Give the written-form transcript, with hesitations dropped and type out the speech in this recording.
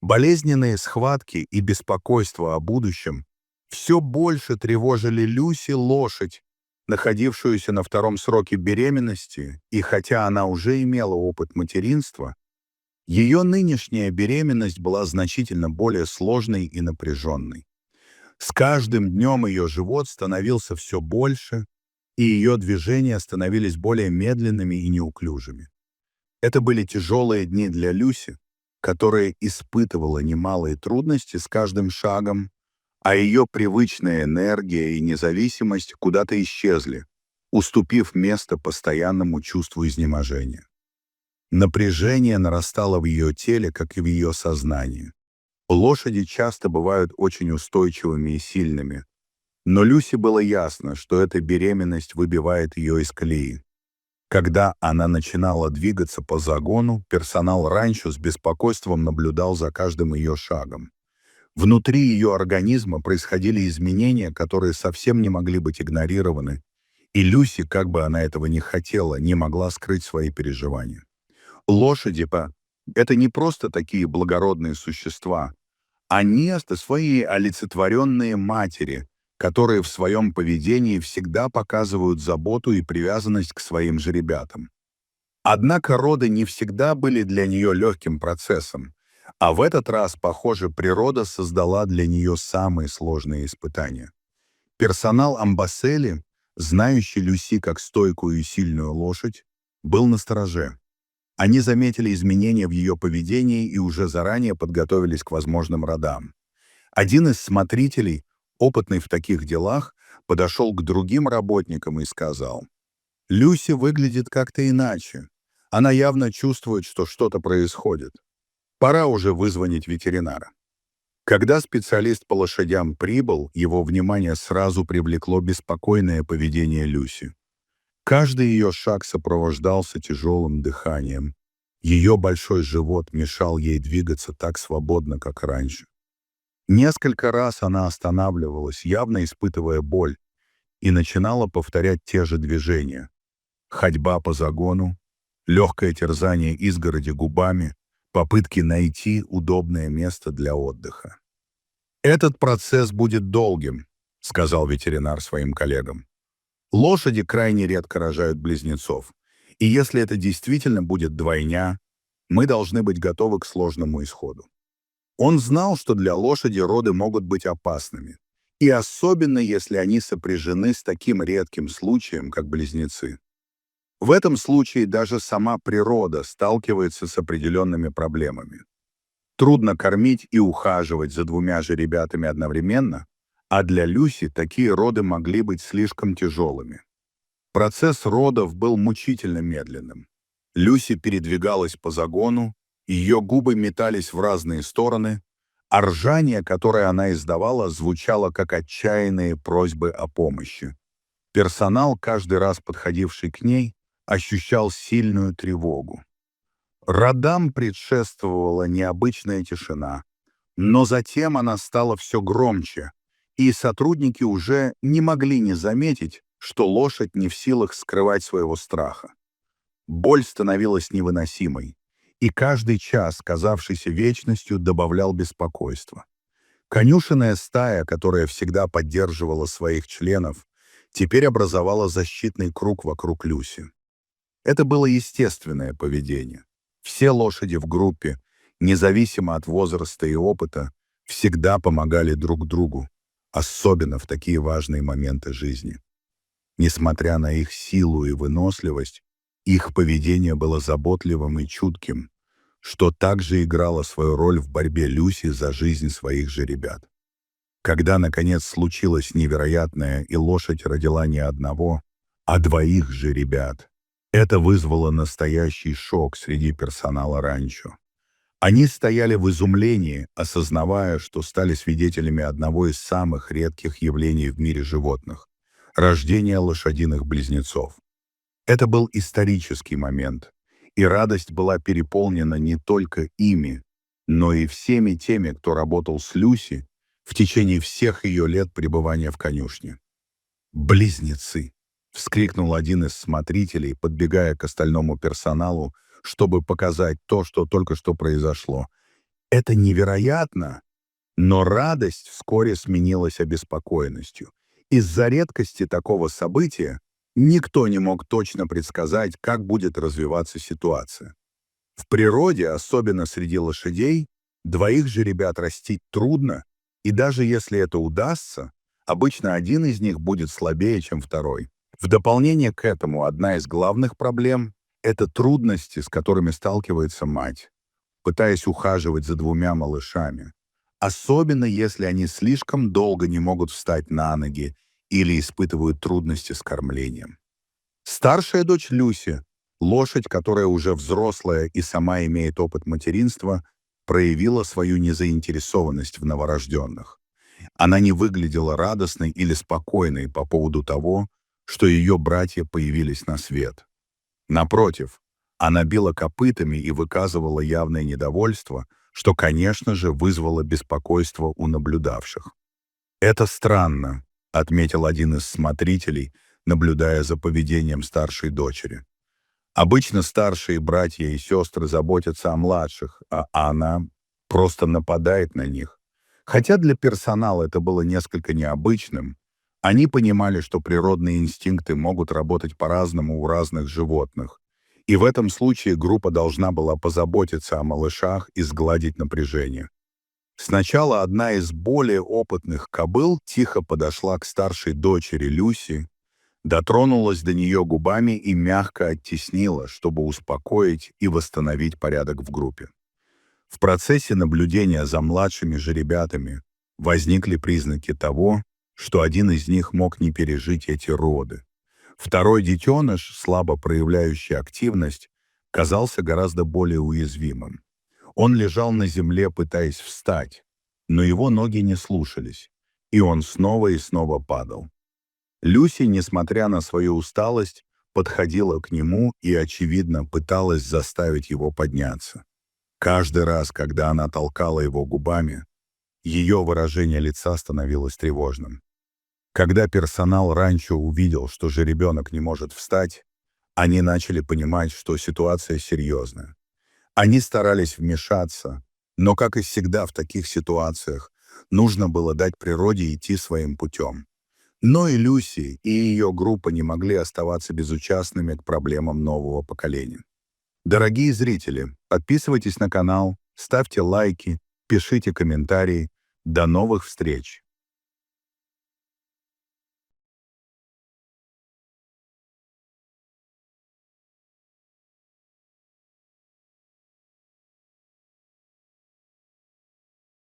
Болезненные схватки и беспокойство о будущем все больше тревожили Люси лошадь, находившуюся на втором сроке беременности, и хотя она уже имела опыт материнства, ее нынешняя беременность была значительно более сложной и напряженной. С каждым днем ее живот становился все больше, и ее движения становились более медленными и неуклюжими. Это были тяжелые дни для Люси, которая испытывала немалые трудности с каждым шагом, а ее привычная энергия и независимость куда-то исчезли, уступив место постоянному чувству изнеможения. Напряжение нарастало в ее теле, как и в ее сознании. Лошади часто бывают очень устойчивыми и сильными, но Люси было ясно, что эта беременность выбивает ее из колеи. Когда она начинала двигаться по загону, персонал ранчо с беспокойством наблюдал за каждым ее шагом. Внутри ее организма происходили изменения, которые совсем не могли быть игнорированы, и Люси, как бы она этого не хотела, не могла скрыть свои переживания. Лошади это не просто такие благородные существа, они свои олицетворенные матери, которые в своем поведении всегда показывают заботу и привязанность к своим жеребятам. Однако роды не всегда были для нее легким процессом, а в этот раз, похоже, природа создала для нее самые сложные испытания. Персонал Амбассели, знающий Люси как стойкую и сильную лошадь, был настороже. Они заметили изменения в ее поведении и уже заранее подготовились к возможным родам. Один из смотрителей, опытный в таких делах, подошел к другим работникам и сказал: «Люси выглядит как-то иначе. Она явно чувствует, что что-то происходит. Пора уже вызвонить ветеринара». Когда специалист по лошадям прибыл, его внимание сразу привлекло беспокойное поведение Люси. Каждый ее шаг сопровождался тяжелым дыханием. Ее большой живот мешал ей двигаться так свободно, как раньше. Несколько раз она останавливалась, явно испытывая боль, и начинала повторять те же движения. Ходьба по загону, легкое терзание изгороди губами, попытки найти удобное место для отдыха. «Этот процесс будет долгим», — сказал ветеринар своим коллегам. «Лошади крайне редко рожают близнецов, и если это действительно будет двойня, мы должны быть готовы к сложному исходу». Он знал, что для лошади роды могут быть опасными, и особенно если они сопряжены с таким редким случаем, как близнецы. В этом случае даже сама природа сталкивается с определенными проблемами. Трудно кормить и ухаживать за двумя же ребятами одновременно, а для Люси такие роды могли быть слишком тяжелыми. Процесс родов был мучительно медленным. Люси передвигалась по загону, ее губы метались в разные стороны, а ржание, которое она издавала, звучало как отчаянные просьбы о помощи. Персонал, каждый раз подходивший к ней, ощущал сильную тревогу. Родам предшествовала необычная тишина, но затем она стала все громче, и сотрудники уже не могли не заметить, что лошадь не в силах скрывать своего страха. Боль становилась невыносимой, и каждый час, казавшийся вечностью, добавлял беспокойства. Конюшенная стая, которая всегда поддерживала своих членов, теперь образовала защитный круг вокруг Люси. Это было естественное поведение. Все лошади в группе, независимо от возраста и опыта, всегда помогали друг другу, особенно в такие важные моменты жизни. Несмотря на их силу и выносливость, их поведение было заботливым и чутким, что также играло свою роль в борьбе Люси за жизнь своих же ребят. Когда, наконец, случилось невероятное, и лошадь родила не одного, а двоих же ребят, это вызвало настоящий шок среди персонала ранчо. Они стояли в изумлении, осознавая, что стали свидетелями одного из самых редких явлений в мире животных — рождения лошадиных близнецов. Это был исторический момент, и радость была переполнена не только ими, но и всеми теми, кто работал с Люси в течение всех ее лет пребывания в конюшне. «Близнецы!» — вскрикнул один из смотрителей, подбегая к остальному персоналу, чтобы показать то, что только что произошло. Это невероятно, но радость вскоре сменилась обеспокоенностью. Из-за редкости такого события никто не мог точно предсказать, как будет развиваться ситуация. В природе, особенно среди лошадей, двоих же ребят растить трудно, и даже если это удастся, обычно один из них будет слабее, чем второй. В дополнение к этому одна из главных проблем — это трудности, с которыми сталкивается мать, пытаясь ухаживать за двумя малышами, особенно если они слишком долго не могут встать на ноги или испытывают трудности с кормлением. Старшая дочь Люси, лошадь, которая уже взрослая и сама имеет опыт материнства, проявила свою незаинтересованность в новорожденных. Она не выглядела радостной или спокойной по поводу того, что ее братья появились на свет. Напротив, она била копытами и выказывала явное недовольство, что, конечно же, вызвало беспокойство у наблюдавших. «Это странно», — отметил один из смотрителей, наблюдая за поведением старшей дочери. «Обычно старшие братья и сестры заботятся о младших, а она просто нападает на них». Хотя для персонала это было несколько необычным, они понимали, что природные инстинкты могут работать по-разному у разных животных, и в этом случае группа должна была позаботиться о малышах и сгладить напряжение. Сначала одна из более опытных кобыл тихо подошла к старшей дочери Люси, дотронулась до нее губами и мягко оттеснила, чтобы успокоить и восстановить порядок в группе. В процессе наблюдения за младшими же ребятами возникли признаки того, что один из них мог не пережить эти роды. Второй детеныш, слабо проявляющий активность, казался гораздо более уязвимым. Он лежал на земле, пытаясь встать, но его ноги не слушались, и он снова и снова падал. Люси, несмотря на свою усталость, подходила к нему и, очевидно, пыталась заставить его подняться. Каждый раз, когда она толкала его губами, ее выражение лица становилось тревожным. Когда персонал ранчо увидел, что жеребенок не может встать, они начали понимать, что ситуация серьезная. Они старались вмешаться, но, как и всегда в таких ситуациях, нужно было дать природе идти своим путем. Но и Люси, и ее группа не могли оставаться безучастными к проблемам нового поколения. Дорогие зрители, подписывайтесь на канал, ставьте лайки, пишите комментарии. До новых встреч!